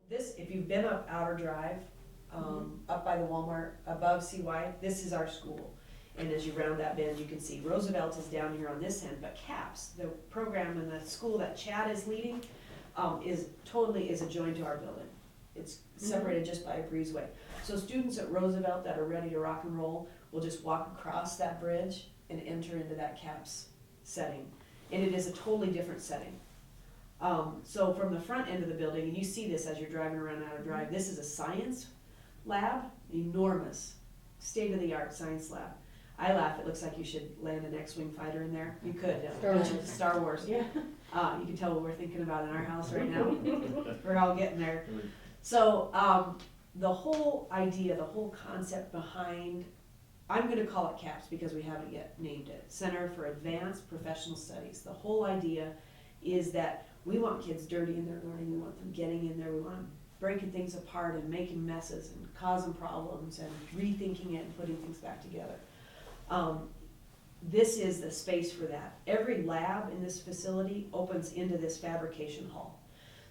this, if you've been up Outer Drive, up by the Walmart, above CY, this is our school. And as you round that bend, you can see Roosevelt is down here on this end, but CAPS, the program and the school that Chad is leading, is adjoined to our building. It's separated just by a breezeway. So students at Roosevelt that are ready to rock and roll will just walk across that bridge and enter into that CAPS setting. And it is a totally different setting. So from the front end of the building, and you see this as you're driving around Outer Drive, this is a science lab, enormous, state-of-the-art science lab. I laugh, it looks like you should land an X-Wing fighter in there. You could, Star Wars. Yeah. You can tell what we're thinking about in our house right now. We're all getting there. So the whole idea, the whole concept behind, I'm going to call it CAPS because we haven't yet named it, Center for Advanced Professional Studies. The whole idea is that we want kids dirty in their learning, we want them getting in there, we want them breaking things apart and making messes and causing problems and rethinking it and putting things back together. This is the space for that. Every lab in this facility opens into this fabrication hall.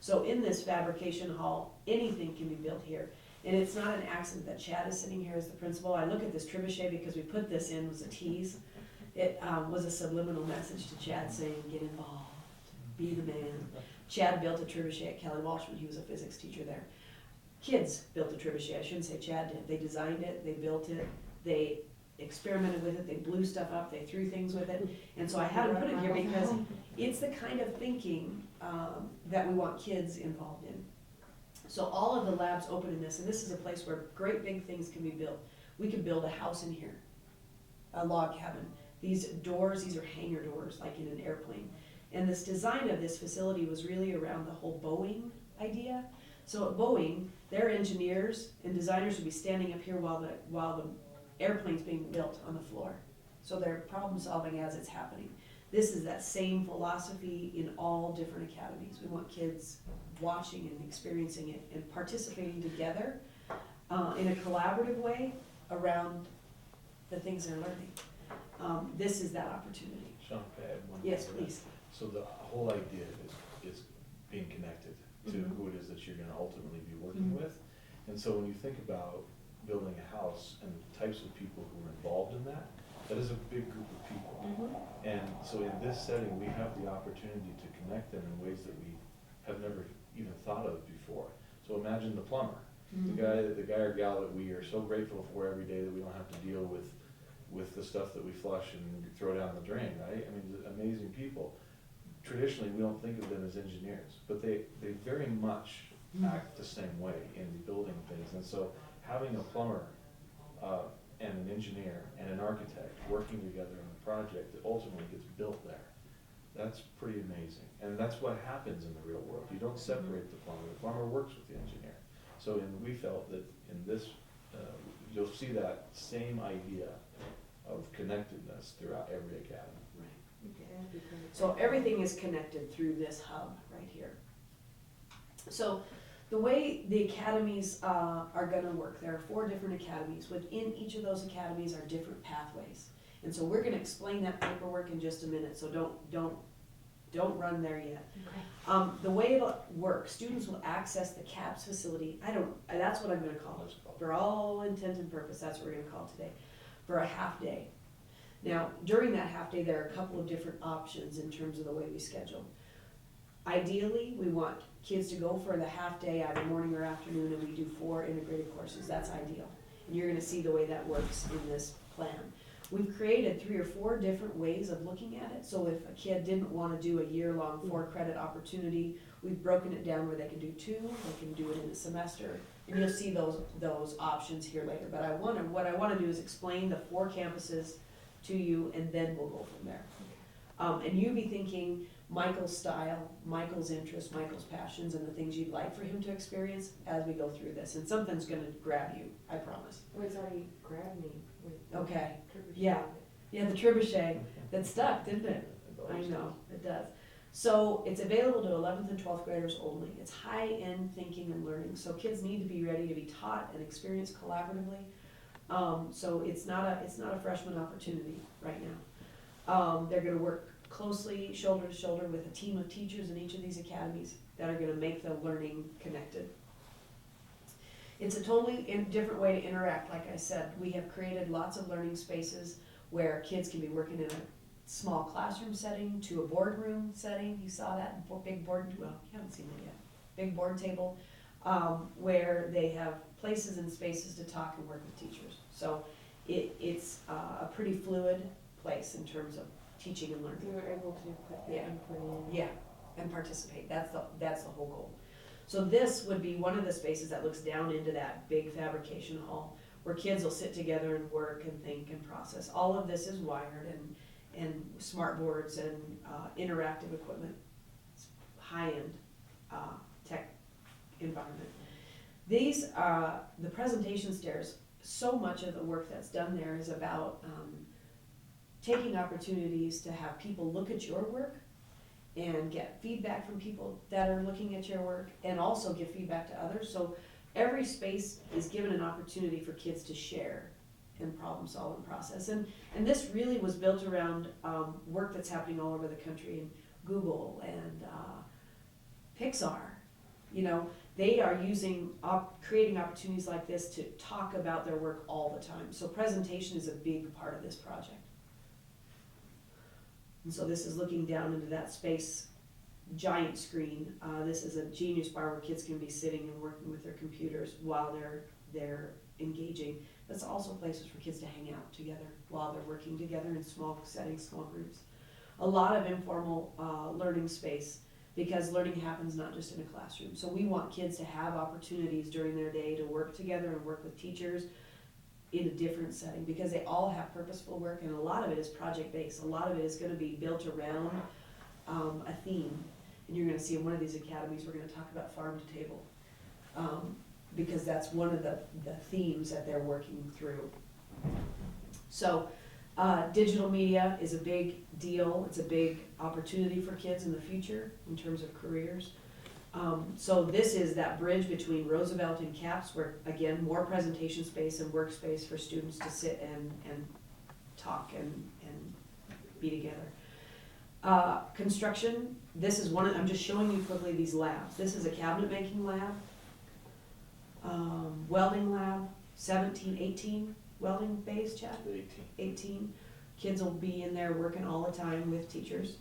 So in this fabrication hall, anything can be built here. And it's not an accident that Chad is sitting here as the principal. I look at this trebuchet because we put this in, was a tease. It was a subliminal message to Chad saying, get involved, be the man. Chad built a trebuchet at Kelly Walsh when he was a physics teacher there. Kids built a trebuchet, I shouldn't say Chad did. They designed it, they built it, they experimented with it, they blew stuff up, they threw things with it. And so I had to put it here because it's the kind of thinking that we want kids involved in. So all of the labs open in this, and this is a place where great big things can be built. We could build a house in here, a log cabin. These doors, these are hangar doors, like in an airplane. And this design of this facility was really around the whole Boeing idea. So at Boeing, their engineers and designers would be standing up here while the airplane's being built on the floor. So they're problem solving as it's happening. This is that same philosophy in all different academies. We want kids watching and experiencing it and participating together in a collaborative way around the things they're learning. This is that opportunity. Shawna, can I add one Yes, thing to please. that? So the whole idea is being connected to who it is that you're going to ultimately be working with. And so when you think about building a house and the types of people who are involved in that, that is a big group of people. And so in this setting, we have the opportunity to connect them in ways that we have never even thought of before. So imagine the plumber, the guy or gal that we are so grateful for every day that we don't have to deal with the stuff that we flush and throw down the drain, right? I mean, amazing people. Traditionally, we don't think of them as engineers, but they very much act the same way in building things. And so having a plumber and an engineer and an architect working together on a project that ultimately gets built there, that's pretty amazing. And that's what happens in the real world. You don't separate the plumber works with the engineer. So we felt that in this, you'll see that same idea of connectedness throughout every academy. Right. So everything is connected through this hub right here. So the way the academies are going to work, there are 4 different academies. Within each of those academies are different pathways. And so we're going to explain that paperwork in just a minute, so don't run there yet. Okay. The way it'll work, students will access the CAPS facility. That's what I'm going to call it. For all intent and purpose, that's what we're going to call it today. For a half day. Now, during that half day, there are a couple of different options in terms of the way we schedule. Ideally, we want kids to go for the half day, either morning or afternoon, and we do 4 integrated courses. That's ideal. And you're going to see the way that works in this plan. We've created 3 or 4 different ways of looking at it. So if a kid didn't want to do a year-long 4-credit opportunity, we've broken it down where they can do 2, they can do it in a semester, and you'll see those options here later. But what I want to do is explain the 4 campuses to you, and then we'll go from there. And you be thinking Michael's style, Michael's interests, Michael's passions, and the things you'd like for him to experience as we go through this. And something's going to grab you, I promise. Well, it's already grabbed me. Okay. Yeah, the trebuchet that stuck, didn't it? I know, it does. So it's available to 11th and 12th graders only. It's high-end thinking and learning. So kids need to be ready to be taught and experienced collaboratively. So it's not a freshman opportunity right now. They're going to work closely, shoulder to shoulder, with a team of teachers in each of these academies that are going to make the learning connected. It's a totally different way to interact. Like I said, we have created lots of learning spaces where kids can be working in a small classroom setting to a boardroom setting. You saw that big board, well, you haven't seen it yet. Big board table, where they have places and spaces to talk and work with teachers. So it's a pretty fluid place in terms of teaching and learning. You were able to put the input in. Yeah, and participate. That's the whole goal. So this would be one of the spaces that looks down into that big fabrication hall where kids will sit together and work and think and process. All of this is wired and smart boards and interactive equipment. It's high-end tech environment. These are the presentation stairs. So much of the work that's done there is about taking opportunities to have people look at your work and get feedback from people that are looking at your work and also give feedback to others. So every space is given an opportunity for kids to share and problem solve and process. And this really was built around work that's happening all over the country, and Google and Pixar. You know, they are using, creating opportunities like this to talk about their work all the time. So presentation is a big part of this project. And so this is looking down into that space, giant screen. This is a Genius Bar where kids can be sitting and working with their computers while they're engaging. That's also places for kids to hang out together while they're working together in small settings, small groups. A lot of informal learning space, because learning happens not just in a classroom. So we want kids to have opportunities during their day to work together and work with teachers in a different setting, because they all have purposeful work, and a lot of it is project-based. A lot of it is going to be built around a theme. And you're going to see in one of these academies, we're going to talk about farm to table, because that's one of the themes that they're working through. So digital media is a big deal. It's a big opportunity for kids in the future in terms of careers. So this is that bridge between Roosevelt and CAPS, where again, more presentation space and workspace for students to sit and talk and be together. Construction, this is I'm just showing you quickly these labs. This is a cabinet making lab, welding lab, 18 welding bays, Chad? 18. Kids will be in there working all the time with teachers.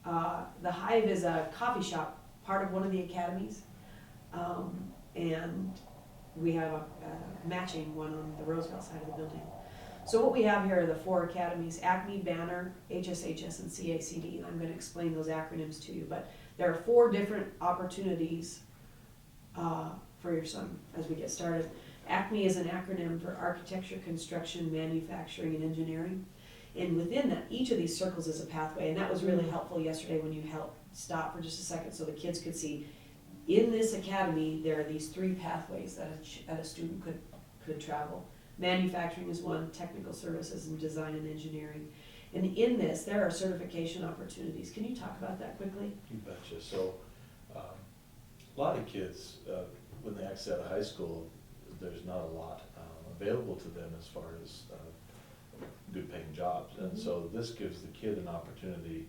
The Hive is a coffee shop, part of one of the academies, and we have a matching one on the Roosevelt side of the building. So what we have here are the 4 academies: Acme, Banner, HSHS, and CACD, and I'm going to explain those acronyms to you, but there are 4 different opportunities for your son as we get started. Acme is an acronym for Architecture, Construction, Manufacturing, and Engineering. And within that, each of these circles is a pathway, and that was really helpful yesterday when you helped stop for just a second so the kids could see in this academy there are these 3 pathways that a student could travel. Manufacturing is one, technical services, and design and engineering. And in this, there are certification opportunities. Can you talk about that quickly? You betcha. So a lot of kids, when they exit out of high school, there's not a lot available to them as far as good paying jobs. And so this gives the kid an opportunity,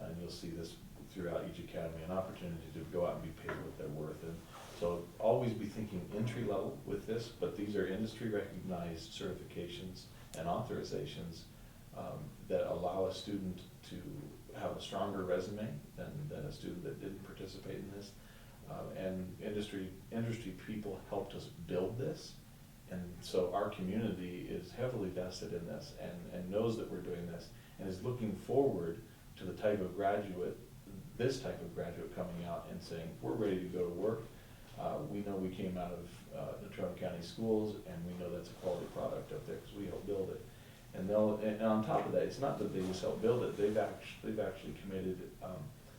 and you'll see this throughout each academy, an opportunity to go out and be paid what they're worth. And so always be thinking entry level with this, but these are industry recognized certifications and authorizations that allow a student to have a stronger resume than a student that didn't participate in this. And industry people helped us build this. And so our community is heavily vested in this and knows that we're doing this and is looking forward to the type of graduate, this type of graduate coming out and saying, we're ready to go to work. We know we came out of Natrona County Schools, and we know that's a quality product up there because we helped build it. And on top of that, it's not that they just helped build it, they've actually committed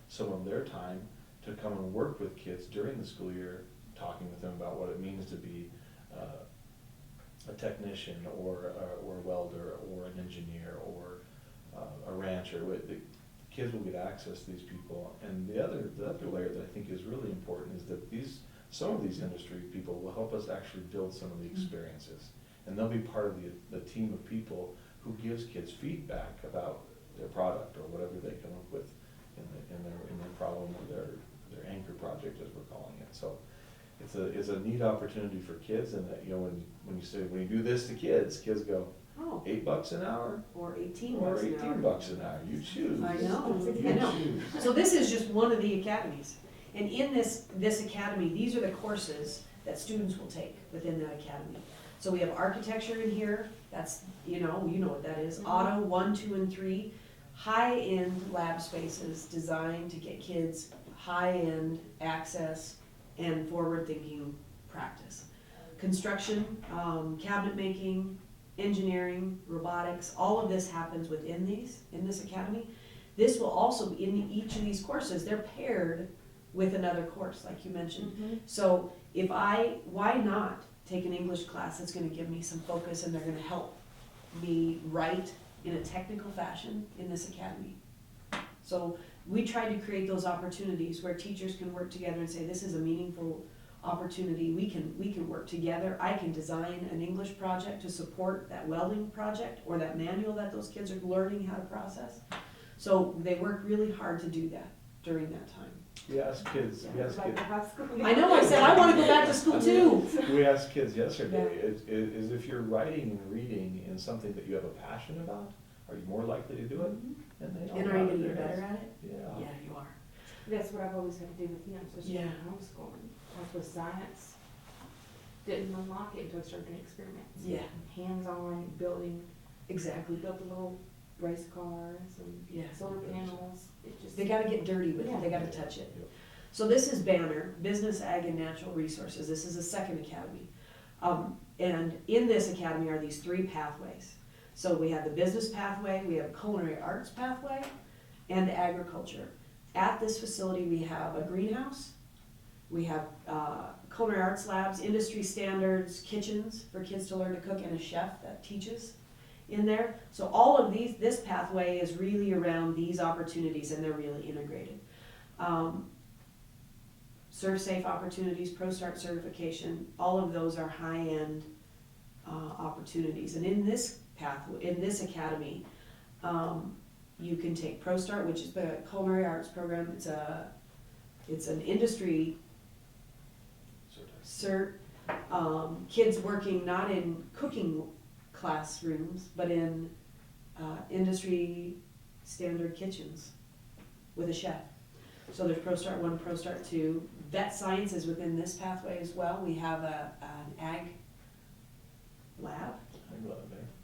some of their time to come and work with kids during the school year, talking with them about what it means to be a technician or a welder or an engineer or a rancher. The kids will get access to these people. And the other layer that I think is really important is that some of these industry people will help us actually build some of the experiences. And they'll be part of the team of people who gives kids feedback about their product or whatever they come up with in their problem or their anchor project, as we're calling it. So it's a neat opportunity for kids, and that, you know, when you say, when you do this to kids go, Oh, $8 an hour? or 18 Or bucks an hour. 18 bucks an hour, you choose. I know, You I know. choose. So this is just one of the academies. And in this academy, these are the courses that students will take within that academy. So we have architecture in here, that's, you know what that is. Auto 1, 2, and 3, high-end lab spaces designed to get kids high-end access and forward-thinking practice. Construction, cabinet making, engineering, robotics, all of this happens within this academy. This will also, in each of these courses, they're paired with another course, like you mentioned. So why not take an English class that's gonna give me some focus and they're gonna help me write in a technical fashion in this academy? So we try to create those opportunities where teachers can work together and say, this is a meaningful opportunity, we can work together. I can design an English project to support that welding project or that manual that those kids are learning how to process. So they work really hard to do that during that time. We asked kids, I know, I said, I wanna go back to school too. we asked kids yesterday, is if you're writing and reading in something that you have a passion about, are you more likely to do it? And they all And are you gonna nodded get their better heads. at it? Yeah. Yeah, you are. That's what I've always had to do with him, especially Yeah. in homeschooling. Like with science, didn't unlock it until I started doing experiments. Yeah, Hands-on, building, we exactly. built the little race cars and Yeah. solar panels. It just. They gotta get dirty with it, they gotta touch it. So this is Banner, Business, Ag, and Natural Resources. This is a second academy. And in this academy are these 3 pathways. So we have the business pathway, we have a culinary arts pathway, and agriculture. At this facility, we have a greenhouse, we have culinary arts labs, industry standards, kitchens for kids to learn to cook, and a chef that teaches in there. So all of this pathway is really around these opportunities, and they're really integrated. Serve Safe opportunities, Prostart Certification, all of those are high-end opportunities. And in this pathway, in this academy, you can take Prostart, which is the culinary arts program. It's an industry cert. Kids working not in cooking classrooms, but in industry standard kitchens with a chef. So there's Prostart 1, Prostart 2. Vet science is within this pathway as well. We have an ag lab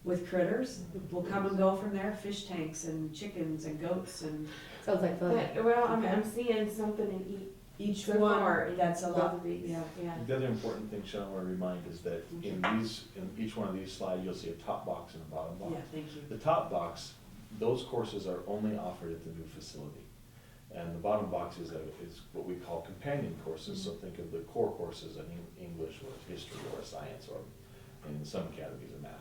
with critters. We'll come and go from there, fish tanks and chickens and goats and Sounds like fun. Well, I'm seeing something in each so one, far in that's a both lot. of these. Yeah. The other important thing, Shawna, I want to remind is that in each one of these slides, you'll see a top box and a bottom box. Yeah, thank you. The top box, those courses are only offered at the new facility. And the bottom box is what we call companion courses, so think of the core courses in English or history or science, or in some academies of math.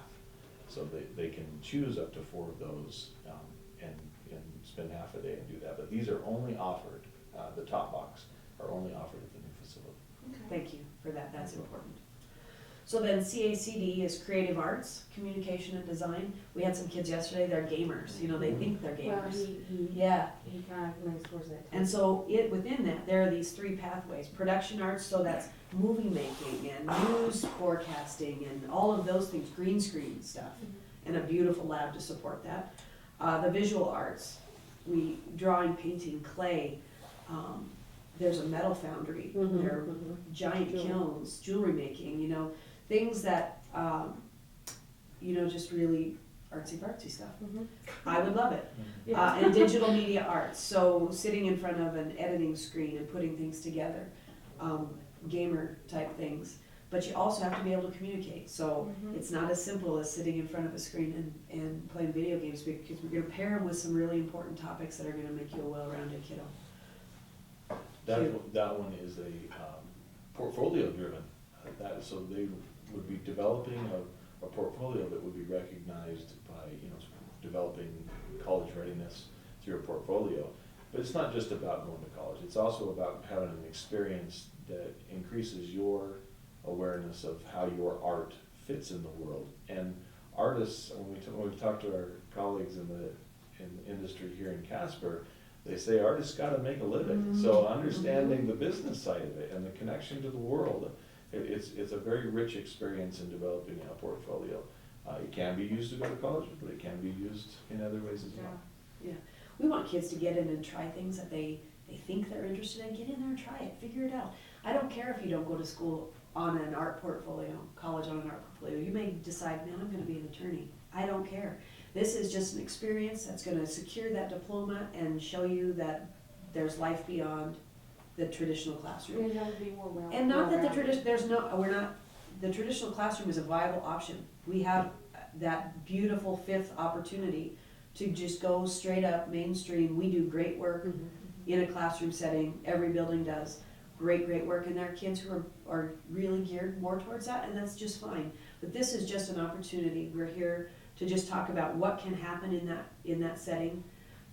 So they can choose up to 4 of those and spend half a day and do that. But these are only offered, the top box, are only offered at the new facility. Thank you for that, that's important. So then CACD is Creative Arts, Communication and Design. We had some kids yesterday, they're gamers, they think they're Well, gamers. he Yeah, kind of leans towards that. and so within that, there are these 3 pathways. Production arts, so that's movie making and news forecasting and all of those things, green screen stuff, and a beautiful lab to support that. The visual arts, drawing, painting, clay, there's a metal foundry, there are giant kilns, jewelry making, things that, just really artsy-fartsy stuff. I would love it. Yeah. And digital media arts, so sitting in front of an editing screen and putting things together, gamer type things. But you also have to be able to communicate, so it's not as simple as sitting in front of a screen and playing video games, because we're gonna pair them with some really important topics that are gonna make you a well-rounded kiddo. That one is a portfolio driven. So they would be developing a portfolio that would be recognized by, developing college readiness through a portfolio. But it's not just about going to college. It's also about having an experience that increases your awareness of how your art fits in the world. And artists, when we talk to our colleagues in the industry here in Casper, they say artists gotta make a living. So understanding the business side of it and the connection to the world, it's a very rich experience in developing a portfolio. It can be used to go to college, but it can be used in other ways as well. Yeah, we want kids to get in and try things that they think they're interested in. Get in there and try it, figure it out. I don't care if you don't go to school on an art portfolio, college on an art portfolio. You may decide, man, I'm gonna be an attorney. I don't care. This is just an experience that's gonna secure that diploma and show you that there's life beyond the traditional classroom. You have to be more well. And not that the well-rounded. the traditional classroom is a viable option. We have that beautiful fifth opportunity to just go straight up mainstream. We do great work in a classroom setting, every building does great work, and there are kids who are really geared more towards that, and that's just fine. But this is just an opportunity. We're here to just talk about what can happen in that setting,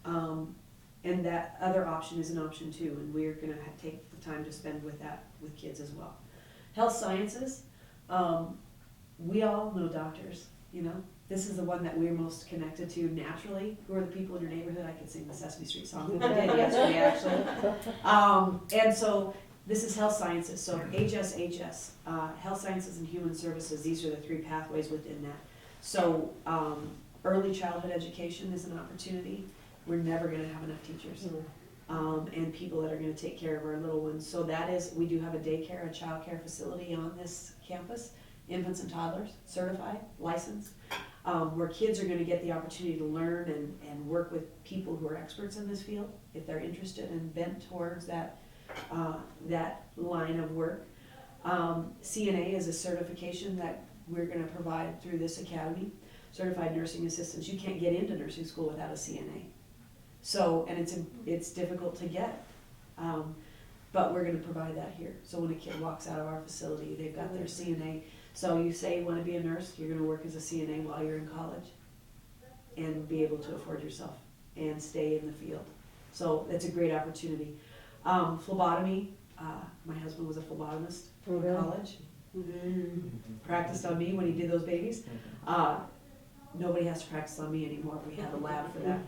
and that other option is an option too, and we're gonna take the time to spend with kids as well. Health sciences, we all know doctors, you know. This is the one that we're most connected to naturally. Who are the people in your neighborhood? I could sing the Sesame Street song. I did yesterday, actually. And so this is health sciences. So HSHS, health sciences and human services. These are the three pathways within that. So early childhood education is an opportunity. We're never going to have enough teachers and people that are going to take care of our little ones. So that is, we do have a daycare, a child care facility on this campus. Infants and toddlers, certified, licensed, where kids are going to get the opportunity to learn and work with people who are experts in this field if they're interested and bent towards that line of work. CNA is a certification that we're going to provide through this academy. Certified nursing assistants. You can't get into nursing school without a CNA. So, and it's difficult to get. But we're going to provide that here. So when a kid walks out of our facility, they've got their CNA. So you say you want to be a nurse, you're going to work as a CNA while you're in college and be able to afford yourself and stay in the field. So it's a great opportunity. Phlebotomy, my husband was a phlebotomist in college. Practiced on me when he did those babies. Nobody has to practice on me anymore. We have a lab for that.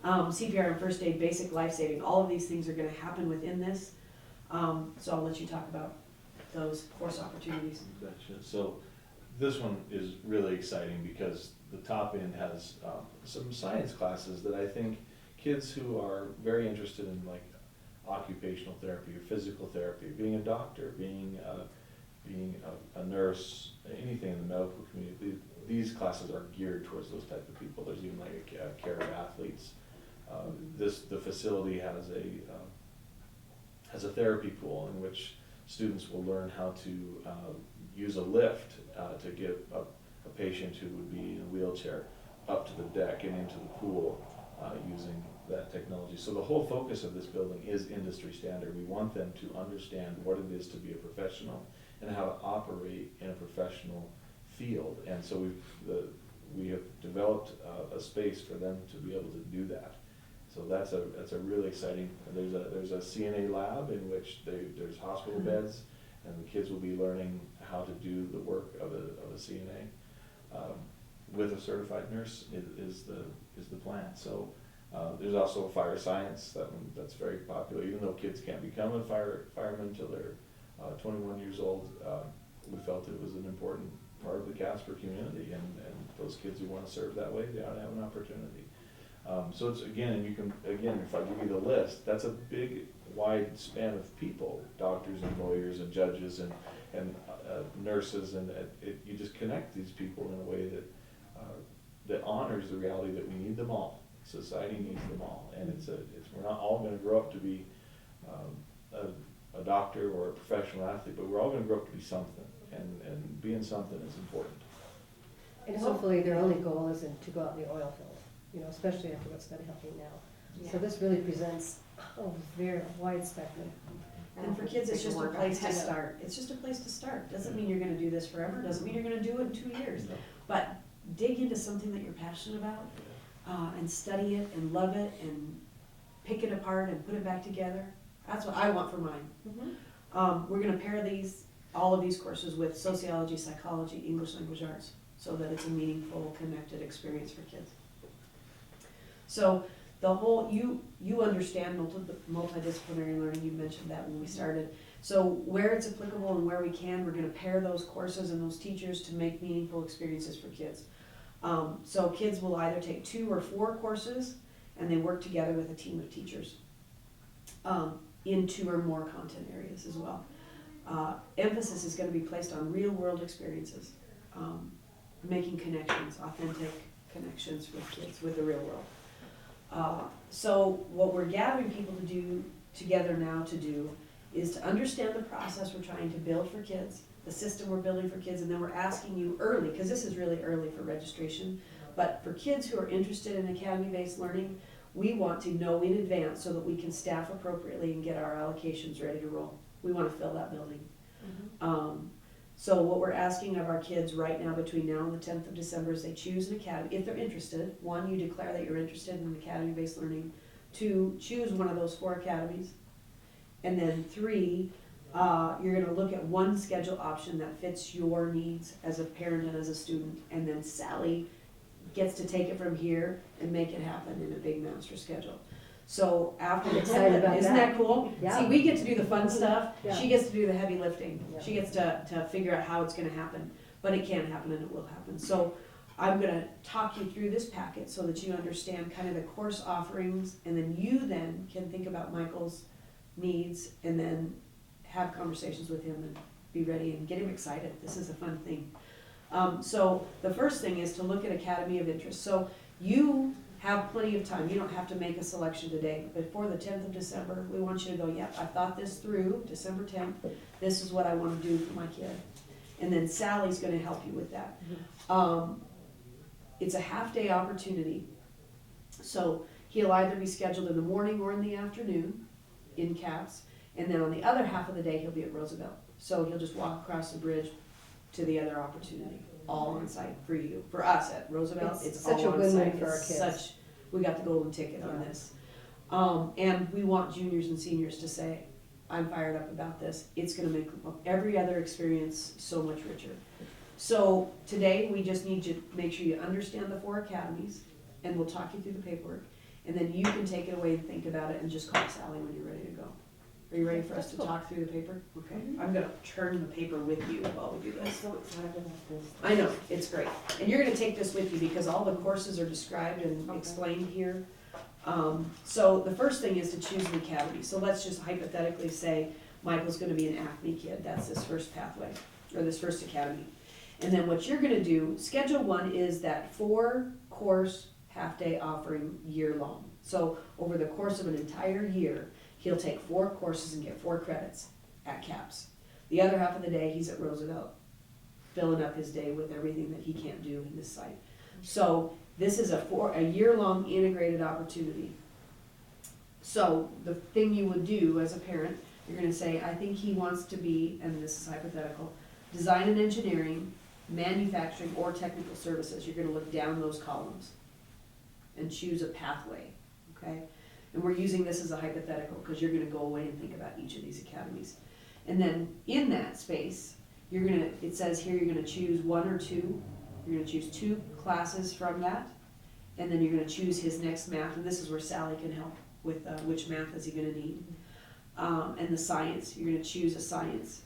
CPR and first aid, basic life saving, all of these things are going to happen within this. So I'll let you talk about those course opportunities. Gotcha. So this one is really exciting because the top end has some science classes that I think kids who are very interested in, like occupational therapy or physical therapy, being a doctor, being a nurse, anything in the medical community, these classes are geared towards those type of people. There's even like a care of athletes. The facility has a therapy pool in which students will learn how to use a lift to get a patient who would be in a wheelchair up to the deck and into the pool using that technology. So the whole focus of this building is industry standard. We want them to understand what it is to be a professional and how to operate in a professional field. And so we have developed a space for them to be able to do that. So that's a really exciting. There's a CNA lab in which there's hospital beds, and the kids will be learning how to do the work of a CNA with a certified nurse is the plan. So there's also fire science that's very popular. Even though kids can't become a fireman until they're 21 years old, we felt it was an important part of the Casper community, and those kids who want to serve that way, they ought to have an opportunity. So it's if I give you the list, that's a big, wide span of people, doctors and lawyers and judges and nurses, and you just connect these people in a way that honors the reality that we need them all. Society needs them all, and we're not all going to grow up to be a doctor or a professional athlete, but we're all going to grow up to be something, and being something is important. And hopefully their only goal isn't to go out in the oil field, especially after what's been happening now. Yeah. So this really presents a very wide spectrum. And for kids, it's just a place to start. It's just a place to start. Doesn't mean you're going to do this forever. Doesn't mean you're going to do it in 2 years. No. But dig into something that you're passionate about and study it and love it and pick it apart and put it back together. That's what I want for mine. We're going to pair all of these courses with sociology, psychology, English language arts, so that it's a meaningful, connected experience for kids. So the whole, you understand multidisciplinary learning, you mentioned that when we started. So where it's applicable and where we can, we're gonna pair those courses and those teachers to make meaningful experiences for kids. So kids will either take 2 or 4 courses, and they work together with a team of teachers in 2 or more content areas as well. Emphasis is gonna be placed on real world experiences, making connections, authentic connections with kids, with the real world. So what we're gathering people to do together now to do is to understand the process we're trying to build for kids, the system we're building for kids, and then we're asking you early, because this is really early for registration, but for kids who are interested in academy-based learning, we want to know in advance so that we can staff appropriately and get our allocations ready to roll. We want to fill that building. So what we're asking of our kids right now, between now and the 10th of December, is they choose an academy, if they're interested. 1, you declare that you're interested in academy-based learning. 2, choose one of those 4 academies. And then 3, you're gonna look at one schedule option that fits your needs as a parent and as a student. And then Sally gets to take it from here and make it happen in a big master schedule. So after the Excited about isn't that. that cool? Yeah. See, we get to do the fun stuff, Yeah. she gets to do the heavy lifting. Yeah. She gets to figure out how it's gonna happen, but it can happen and it will happen. So I'm gonna talk you through this packet so that you understand kind of the course offerings, and then you then can think about Michael's needs and then have conversations with him and be ready and get him excited. This is a fun thing. So the first thing is to look at Academy of Interest. So you have plenty of time. You don't have to make a selection today. Before the 10th of December, we want you to go, yep, I thought this through, December 10th. This is what I want to do for my kid. And then Sally's going to help you with that. It's a half-day opportunity. So he'll either be scheduled in the morning or in the afternoon in CAPS. And then on the other half of the day, he'll be at Roosevelt. So he'll just walk across the bridge to the other opportunity, all on site for you. For us at Roosevelt, It's it's such all a on win-win site. for our It's kids. such, we got the golden ticket on Yeah. this. And we want juniors and seniors to say, I'm fired up about this. It's gonna make every other experience so much richer. So today, we just need you to make sure you understand the 4 academies, and we'll talk you through the paperwork. And then you can take it away and think about it and just call Sally when you're ready to go. Are you ready for us to talk through the paper? Okay, I'm gonna turn the paper with you while we do I'm this. so excited about this. I know, it's great. And you're gonna take this with you because all the courses are described and Okay. explained here. So the first thing is to choose an academy. So let's just hypothetically say Michael's gonna be an Acme kid. That's this first pathway, or this first academy. And then what you're gonna do, Schedule 1 is that 4-course half-day offering year-long. So over the course of an entire year, he'll take 4 courses and get 4 credits at CAPS. The other half of the day, he's at Roosevelt, filling up his day with everything that he can't do in this site. So this is a year-long integrated opportunity. So the thing you would do as a parent, you're gonna say, I think he wants to be, and this is hypothetical, design and engineering, manufacturing, or technical services. You're gonna look down those columns and choose a pathway, okay? And we're using this as a hypothetical because you're gonna go away and think about each of these academies. And then in that space, it says here you're gonna choose 1 or 2. You're gonna choose 2 classes from that. And then you're gonna choose his next math, and this is where Sally can help with which math is he gonna need. And the science, you're gonna choose a science.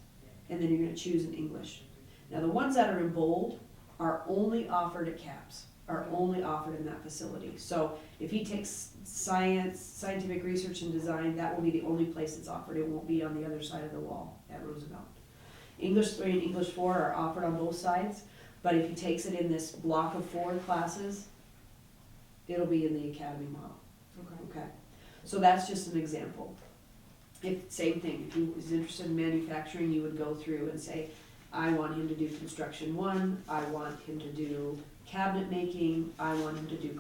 And then you're gonna choose an English. Now the ones that are in bold are only offered at CAPS, are only offered in that facility. So if he takes science, scientific research and design, that will be the only place it's offered. It won't be on the other side of the wall at Roosevelt. English 3 and English 4 are offered on both sides, but if he takes it in this block of 4 classes, it'll be in the academy model. Okay. So that's just an example. Same thing, if he was interested in manufacturing, you would go through and say, I want him to do construction 1, I want him to do cabinet making, I want him to do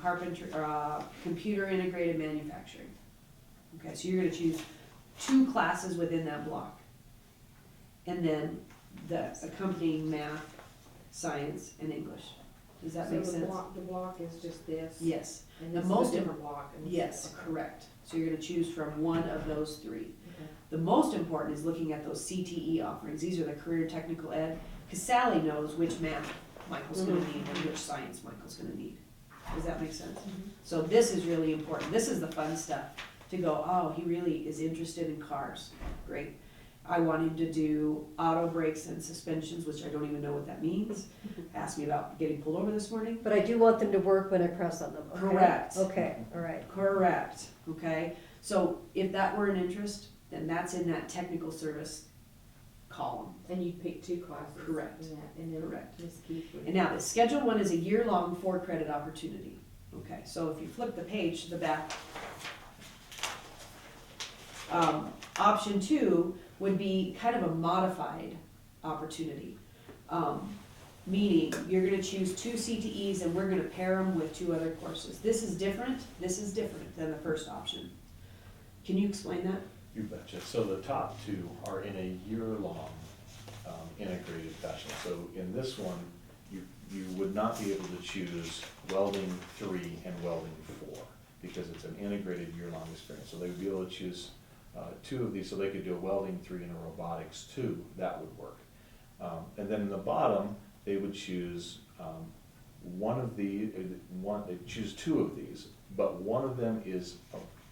computer integrated manufacturing. Okay, so you're gonna choose 2 classes within that block. And then the accompanying math, science, and English. Does that make sense? The block is just this? Yes, And The this is most a different block? and this is- yes, correct. So you're gonna choose from one of those 3. Okay. The most important is looking at those CTE offerings. These are the career technical ed, because Sally knows which math Michael's gonna need and which science Michael's gonna need. Does that make sense? Mhm. So this is really important. This is the fun stuff, to go, oh, he really is interested in cars. Great. I want him to do auto brakes and suspensions, which I don't even know what that means. Asked me about getting pulled over this morning. But I do want them to work when I press on them, okay? Correct. Okay, all right. Correct, okay? So if that were an interest, then that's in that technical service column. And you pick 2 classes. Correct. in that, and then Correct. Ms. Keith would. And now the Schedule 1 is a year-long 4-credit opportunity. Okay, so if you flip the page to the back, option 2 would be kind of a modified opportunity. Meaning, you're gonna choose 2 CTEs and we're gonna pair them with 2 other courses. This is different than the first option. Can you explain that? You betcha. So the top 2 are in a year-long integrated fashion. So in this one, you would not be able to choose welding 3 and welding 4 because it's an integrated year-long experience. So they would be able to choose 2 of these, so they could do a welding 3 and a robotics 2. That would work. And then in the bottom, they would choose one of the they choose 2 of these, but one of them is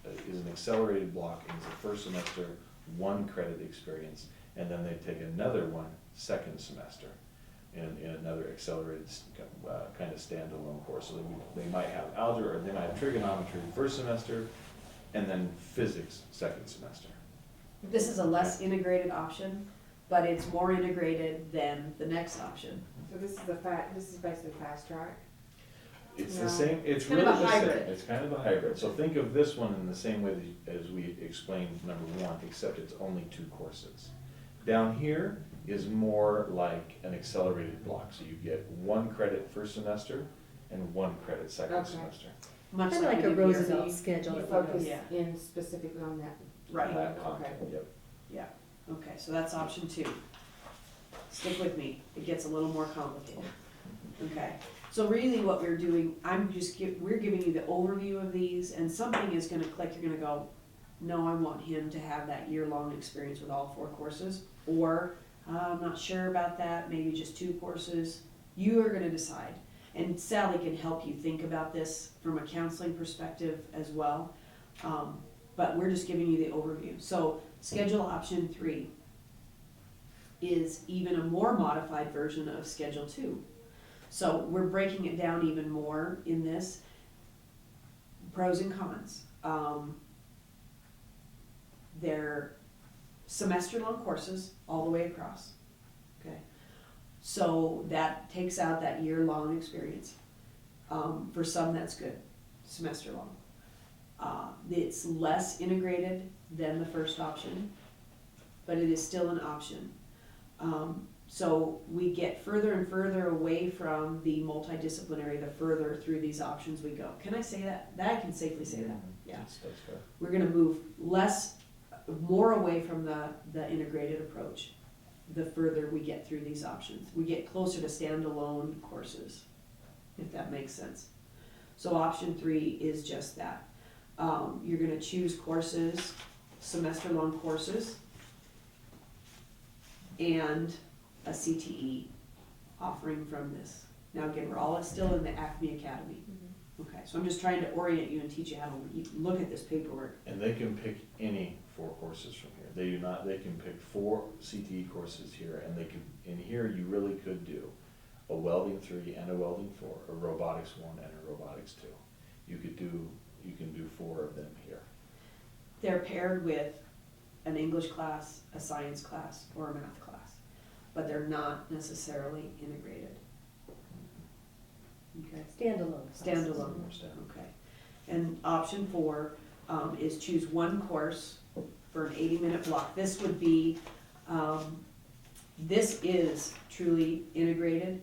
an accelerated block, and it's a first semester 1 credit experience, and then they take another one second semester in another accelerated kind of standalone course. So they might have algebra, or they might have trigonometry first semester, and then physics second semester. This is a less integrated option, but it's more integrated than the next option. So this is basically fast track. It's No. the same, it's Kind of really a the same, hybrid. it's kind of a hybrid. So think of this one in the same way as we explained number 1, except it's only 2 courses. Down here is more like an accelerated block, so you get 1 credit first semester and 1 credit second Okay. semester. Much Kind of like we a do here. Roosevelt You schedule. if you focus will. Yeah. in specifically on that. Right, That Okay. content, yep. yeah, okay, so that's option 2. Stick with me, it gets a little more complicated. Okay, so really what we're doing, we're giving you the overview of these, and something is gonna click, you're gonna go, no, I want him to have that year-long experience with all 4 courses, or I'm not sure about that, maybe just 2 courses. You are gonna decide, and Sally can help you think about this from a counseling perspective as well. But we're just giving you the overview. So schedule option 3 is even a more modified version of schedule 2. So we're breaking it down even more in this. Pros and cons. They're semester-long courses all the way across, okay? So that takes out that year-long experience. For some, that's good, semester-long. It's less integrated than the first option, but it is still an option. So we get further and further away from the multidisciplinary the further through these options we go. Can I say that? I can safely say that, yeah. That's fair. We're gonna move more away from the integrated approach the further we get through these options. We get closer to standalone courses, if that makes sense. So option 3 is just that. You're gonna choose courses, semester-long courses, and a CTE offering from this. Now again, we're all still in the Acme Academy. Okay, so I'm just trying to orient you and teach you how to look at this paperwork. And they can pick any 4 courses from here. They do not, they can pick 4 CTE courses here, and they could, in here, you really could do a welding 3 and a welding 4, a robotics 1 and a robotics 2. You can do 4 of them here. They're paired with an English class, a science class, or a math class, but they're not necessarily integrated. Okay. Standalone. Standalone, okay. And option 4 is choose 1 course for an 80-minute block. This would be, this is truly integrated,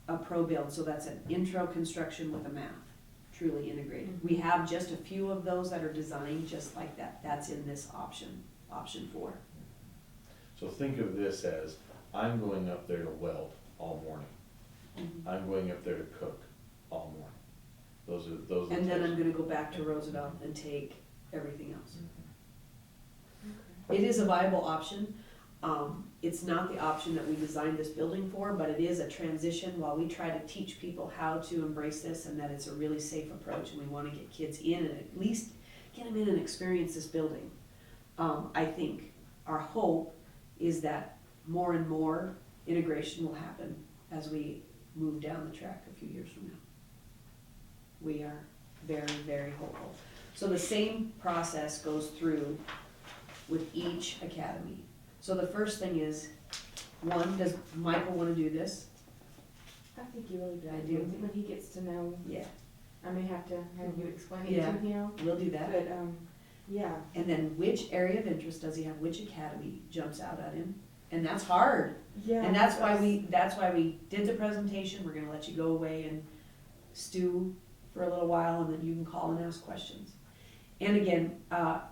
a pro build, so that's an intro construction with a math, truly integrated. We have just a few of those that are designed just like that. That's in this option, option 4. So think of this as, I'm going up there to weld all morning. I'm going up there to cook all morning. Those are the And then types. I'm gonna go back to Roosevelt and take everything else. Mhm. It is a viable option. It's not the option that we designed this building for, but it is a transition while we try to teach people how to embrace this and that it's a really safe approach and we wanna get kids in and at least get them in and experience this building. I think our hope is that more and more integration will happen as we move down the track a few years from now. We are very, very hopeful. So the same process goes through with each academy. So the first thing is, one, does Michael wanna do this? I think he really does. I do. When he gets to know, Yeah, I may have to have you explain it Yeah. to him, we'll do that. but, yeah. And then which area of interest does he have, which academy jumps out at him? And that's hard. Yeah. And that's why we did the presentation, we're gonna let you go away and stew for a little while, and then you can call and ask questions. And again,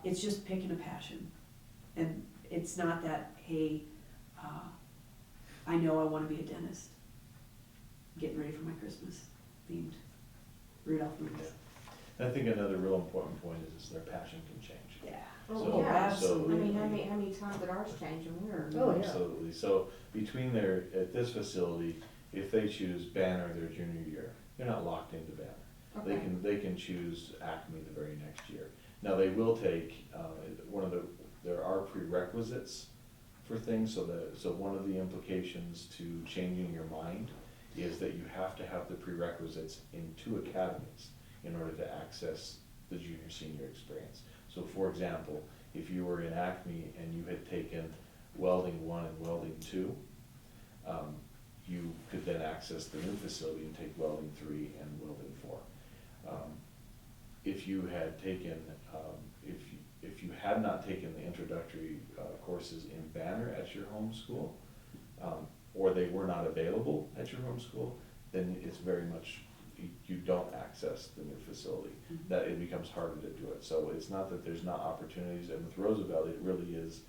it's just picking a passion. And it's not that, hey, I know I wanna be a dentist. Getting ready for my Christmas themed Rudolph movies. I think another real important point is their passion can change. Yeah. So- yeah. Absolutely. I mean, how many times did ours change and we're. Oh, yeah. Absolutely, so between at this facility, if they choose Banner their junior year, they're not locked into Banner. Okay. They can choose Acme the very next year. Now, they will take, there are prerequisites for things, so one of the implications to changing your mind is that you have to have the prerequisites in 2 academies in order to access the junior-senior experience. So for example, if you were in Acme and you had taken welding 1 and welding 2, you could then access the new facility and take welding 3 and welding 4. If you had taken, if you had not taken the introductory courses in Banner at your home school, or they were not available at your home school, then it's very much, you don't access the new facility. Mhm. That it becomes harder to do it. So it's not that there's not opportunities, and with Roosevelt, it really is,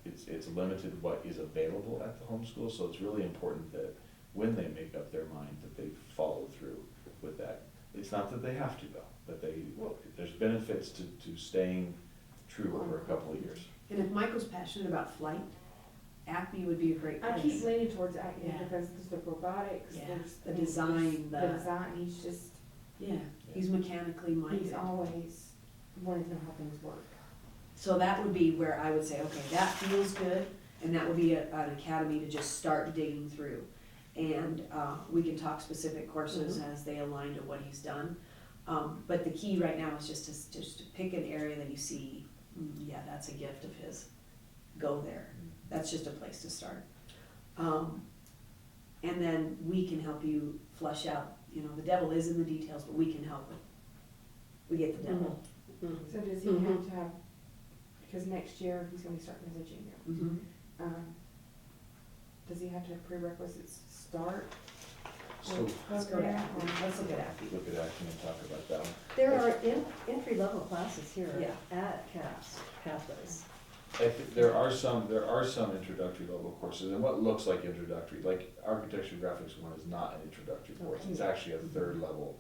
it's limited what is available at the home school, so it's really important that when they make up their mind, that they follow through with that. It's not that they have to go, but there's benefits to staying true over a couple of years. And if Michael's passionate about flight, Acme would be a great place. I keep leaning towards Acme Yeah. because there's the robotics, Yeah, there's. the design, The design, he's just, Yeah, he's mechanically minded. he's always wanting to know how things work. So that would be where I would say, okay, that feels good, and that would be an academy to just start digging through. And we can talk specific courses as they align to what he's done. But the key right now is just to pick an area that you see, yeah, that's a gift of his. Go there. That's just a place to start. And then we can help you flush out, the devil is in the details, but we can help with, we get the devil. So does he have to have, because next year he's gonna be starting as a junior, Mhm. does he have to have prerequisites to start? So Let's go to Acme. Let's look at Acme. look at Acme and talk about that one. There are entry-level classes here Yeah. at CAPS, Pathways. I think there are some introductory level courses, and what looks like introductory, like architecture graphics 1 is not an introductory course, it's actually a 3rd level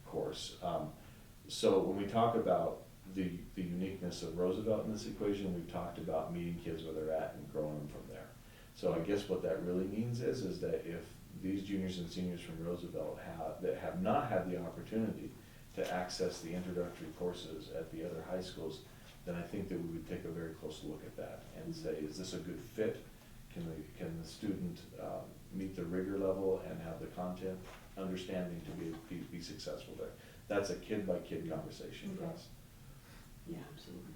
course. So when we talk about the uniqueness of Roosevelt in this equation, we've talked about meeting kids where they're at and growing them from there. So I guess what that really means is that if these juniors and seniors from Roosevelt that have not had the opportunity to access the introductory courses at the other high schools, then I think that we would take a very close look at that and say, is this a good fit? Can the student meet the rigor level and have the content understanding to be successful there? That's a kid-by-kid conversation for Okay. us. Yeah, absolutely.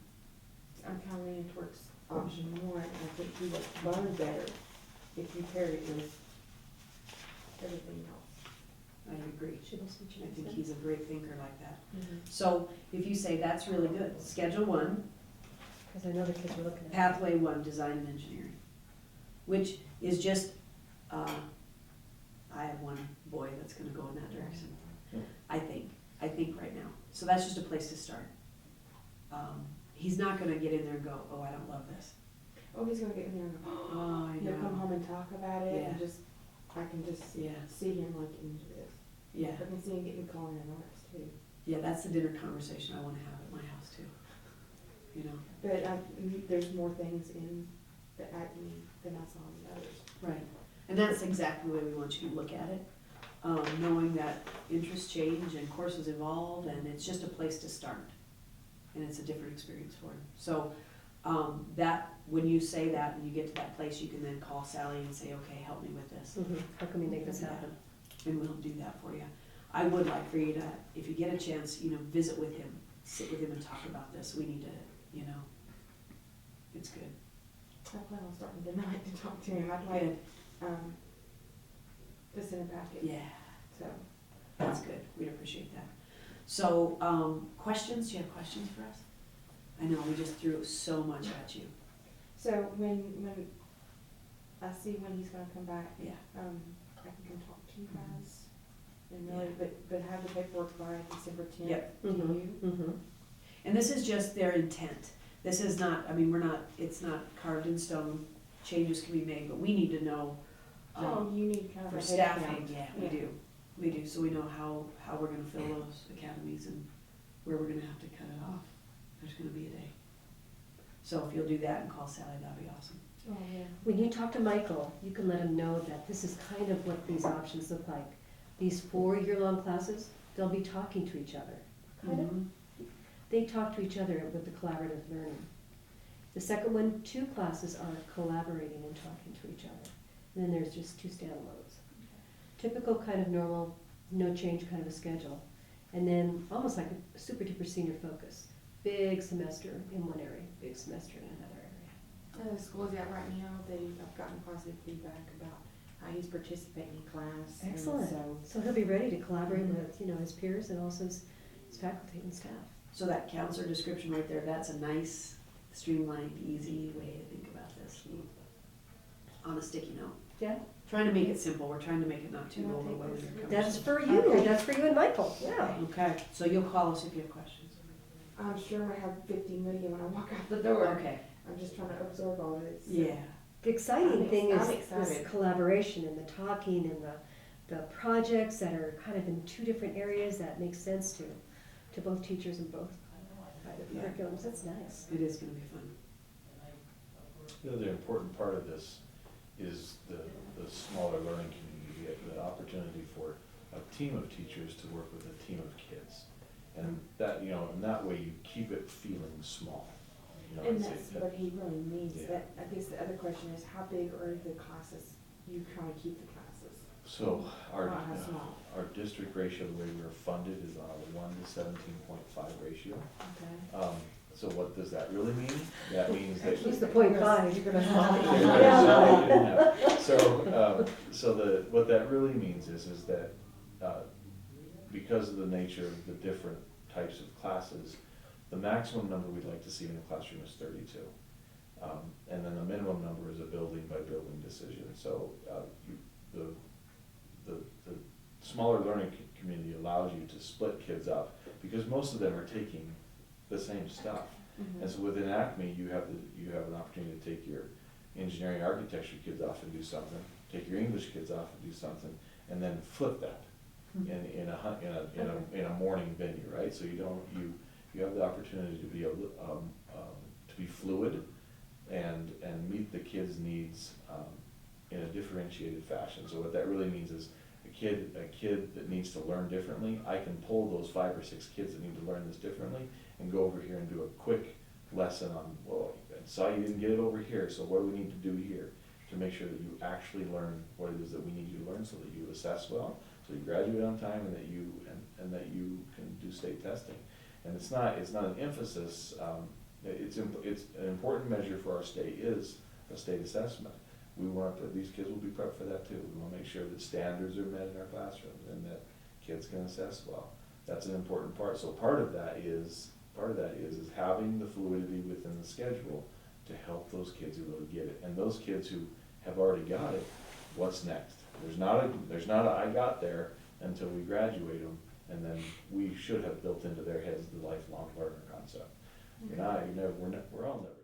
I'm kind of leaning towards option 1, and I think he would learn better if you paired it with everything else. I agree. Should also I change think that. he's a great thinker like that. So if you say that's really good, Schedule 1, Because I know the kids were looking at. Pathway 1, Design and Engineering, which is just, I have one boy that's gonna go in that direction, I think right now. So that's just a place to start. He's not gonna get in there and go, oh, I don't love this. Oh, he's gonna get in there and go, Oh, I he'll come know. home and talk about it, and Yeah. I can just Yeah, see him like into this. yeah, I can see him getting culinary arts too. yeah, that's the dinner conversation I wanna have at my house too, But there's more things in the Acme than I saw in the others. Right, and that's exactly the way we want you to look at it, knowing that interests change and courses evolve, and it's just a place to start. And it's a different experience for them. So, that, when you say that and you get to that place, you can then call Sally and say, okay, help me with this. How can we make this happen? And we'll do that for you. I would like for you to, if you get a chance, visit with him, sit with him and talk about this. We need to, it's good. I plan on starting tonight to talk to him. I'd like, Good. to send it back. Yeah, So, that's good. We'd appreciate that. So, questions? Do you have questions for us? I know, we just threw so much at you. so when I see when he's gonna come back, Yeah. I can come talk to you guys. And really, but have the paperwork by December 10th. Yep. Do you? And this is just their intent. This is not, it's not carved in stone. Changes can be made, but we need to know, Oh, you need kind of a for head staffing, count. yeah, we do. We do, so we know how we're gonna fill those academies and where we're gonna have to cut it off. There's gonna be a day. So if you'll do that and call Sally, that'd be awesome. Oh, yeah. When you talk to Michael, you can let him know that this is kind of what these options look like. These 4-year-long classes, they'll be talking to each other. Kind of. Mhm. They talk to each other with the collaborative learning. The second one, 2 classes are collaborating and talking to each other. And then there's just 2 standalones. Typical kind of normal, no change kind of a schedule. And then almost like a super duper senior focus. Big semester in one area, big semester in another area. The school's out right now, I've gotten positive feedback about how he's participating in class. and Excellent. So, So he'll be ready to collaborate with, his peers and also his faculty and staff. So that counselor description right there, that's a nice, streamlined, easy way to think about this. On a sticky note. Yeah. Trying to make it simple, we're trying to make it not too Can I take overwhelming. this? or That's cumbersome. for you, Okay. that's for you and Michael, yeah. Okay, so you'll call us if you have questions. I'm sure I have 50 million when I walk out the door. Okay, I'm just trying to absorb all this. yeah, The exciting thing is I'm this excited. collaboration and the talking and the projects that are kind of in 2 different areas that make sense to both teachers and both Yeah. curriculums, that's nice. it is gonna be fun. The important part of this is the smaller learning community, you get the opportunity for a team of teachers to work with a team of kids. And that, in that way you keep it feeling small. And I'd say that's that- what he really means. Yeah. That, I guess the other question is, how big are the classes? You try to keep the classes? So our, Not how small. our district ratio, the way we're funded is on a 1 to 17.5 ratio. Okay. So what does that really mean? That means that. Who's the .5? You're gonna So what that really means is that, because of the nature of the different types of classes, the maximum number we'd like to see in a classroom is 32. And then the minimum number is a building by building decision. So, the smaller learning community allows you to split kids up, because most of them are taking the same stuff. Mhm. And so within Acme, you have an opportunity to take your engineering architecture kids off and do something, take your English kids off and do something, and then flip that in a morning venue, right? So you have the opportunity to be to be fluid and meet the kids' needs in a differentiated fashion. So what that really means is a kid that needs to learn differently, I can pull those 5 or 6 kids that need to learn this differently and go over here and do a quick lesson on, well, I saw you didn't get it over here, so what do we need to do here to make sure that you actually learn what it is that we need you to learn, so that you assess well, so you graduate on time, and that you can do state testing. And it's not an emphasis, it's an important measure for our state is a state assessment. We want these kids will be prepped for that too. We want to make sure that standards are met in our classrooms and that kids can assess well. That's an important part. So part of that is having the fluidity within the schedule to help those kids who really get it. And those kids who have already got it, what's next? There's not a I got there until we graduate them, and then we should have built into their heads the lifelong learner concept. We're all never